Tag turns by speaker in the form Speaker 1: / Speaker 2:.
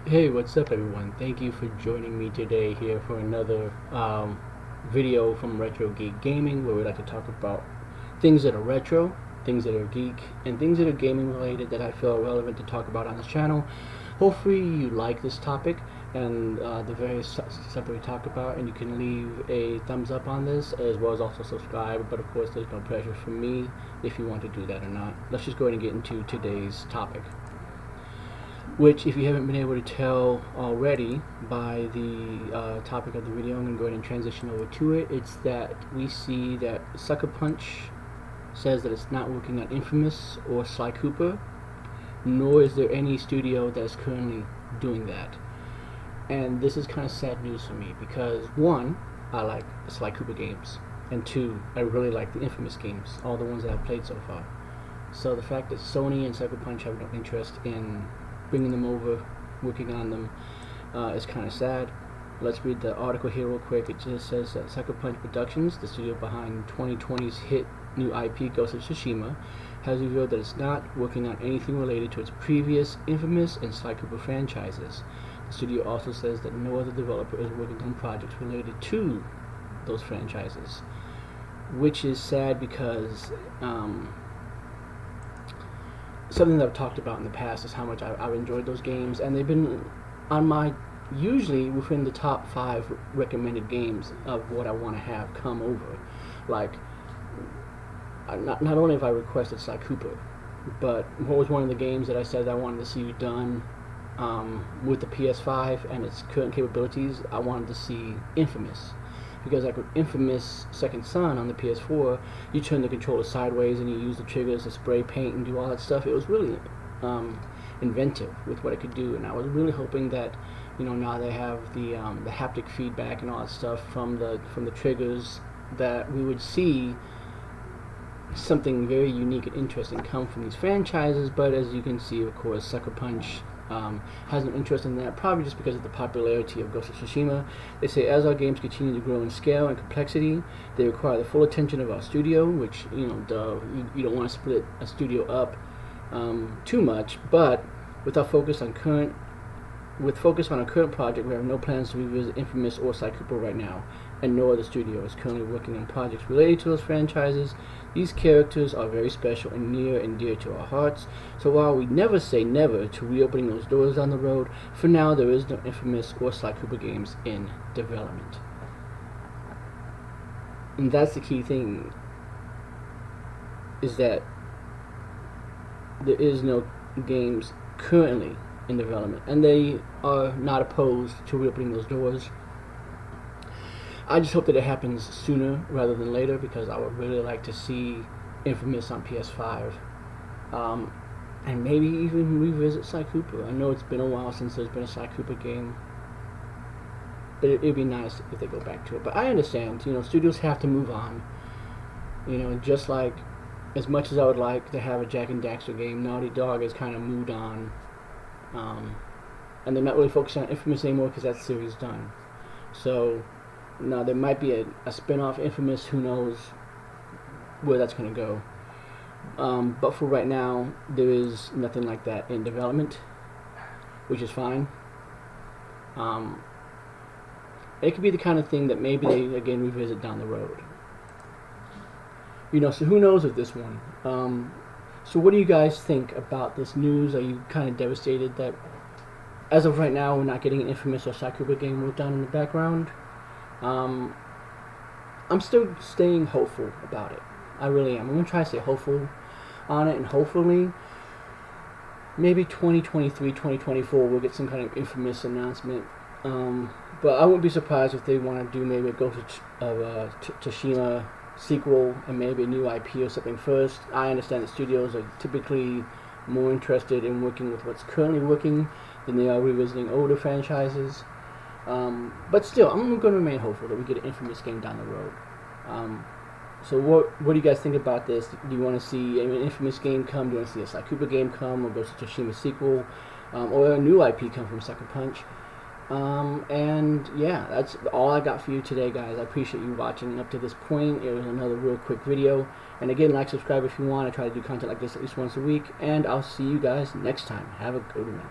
Speaker 1: Hey, what's up, everyone? Thank you for joining me today here for another video from Retro Geek Gaming, where we like to talk about things that are retro, things that are geek, and things that are gaming related that I feel are relevant to talk about on this channel. Hopefully, you like this topic and the various stuff that we talk about, and you can leave a thumbs up on this as well as also subscribe. But of course, there's no pressure from me if you want to do that or not. Let's just go ahead and get into today's topic, which, if you haven't been able to tell already by the topic of the video, I'm going to go ahead and transition over to it. It's that we see that Sucker Punch says that it's not working on Infamous or Sly Cooper, nor is there any studio that is currently doing that. And this is kind of sad news for me because, one, I like the Sly Cooper games, and two, I really like the Infamous games, all the ones that I've played so far. So the fact that Sony and Sucker Punch have no interest in bringing them over, working on them, is kind of sad. Let's read the article here real quick. It just says that Sucker Punch Productions, the studio behind 2020's hit new IP Ghost of Tsushima, has revealed that it's not working on anything related to its previous Infamous and Sly Cooper franchises. The studio also says that no other developer is working on projects related to those franchises, which is sad because something that I've talked about in the past is how much I've enjoyed those games, and they've been on my usually within the top 5 recommended games of what I want to have come over. Like, not only have I requested Sly Cooper, but what was one of the games that I said I wanted to see done with the PS5 and its current capabilities? I wanted to see Infamous. Because like with Infamous Second Son on the PS4, you turn the controller sideways and you use the triggers to spray paint and do all that stuff. It was really inventive with what it could do, and I was really hoping that, now they have the haptic feedback and all that stuff from the triggers, that we would see something very unique and interesting come from these franchises. But as you can see, of course, Sucker Punch has no interest in that, probably just because of the popularity of Ghost of Tsushima. They say, as our games continue to grow in scale and complexity, they require the full attention of our studio, which, you don't want to split a studio up too much. But with our focus on our current project, we have no plans to revisit Infamous or Sly Cooper right now, and no other studio is currently working on projects related to those franchises. These characters are very special and near and dear to our hearts, so while we never say never to reopening those doors down the road, for now there is no Infamous or Sly Cooper games in development. And that's the key thing, is that there is no games currently in development, and they are not opposed to reopening those doors. I just hope that it happens sooner rather than later, because I would really like to see Infamous on PS5, and maybe even revisit Sly Cooper. I know it's been a while since there's been a Sly Cooper game, but it'd be nice if they go back to it. But I understand, studios have to move on. Just like, as much as I would like to have a Jak and Daxter game, Naughty Dog has kind of moved on, and they're not really focusing on Infamous anymore because that series is done. So now there might be a spin-off Infamous. Who knows where that's going to go. But for right now, there is nothing like that in development, which is fine. It could be the kind of thing that maybe they again revisit down the road. So who knows with this one. So what do you guys think about this news? Are you kind of devastated that, as of right now, we're not getting an Infamous or Sly Cooper game worked on in the background? I'm still staying hopeful about it. I really am. I'm going to try to stay hopeful on it, and hopefully maybe 2023, 2024 we'll get some kind of Infamous announcement. But I wouldn't be surprised if they want to do maybe a Ghost of Tsushima sequel and maybe a new IP or something first. I understand that studios are typically more interested in working with what's currently working than they are revisiting older franchises. But still, I'm going to remain hopeful that we get an Infamous game down the road. So what do you guys think about this? Do you want to see an Infamous game come? Do you want to see a Sly Cooper game come, or Ghost of Tsushima sequel, or a new IP come from Sucker Punch? And yeah, that's all I got for you today, guys. I appreciate you watching up to this point. It was another real quick video. And again, like, subscribe if you want. I try to do content like this at least once a week. And I'll see you guys next time. Have a good one.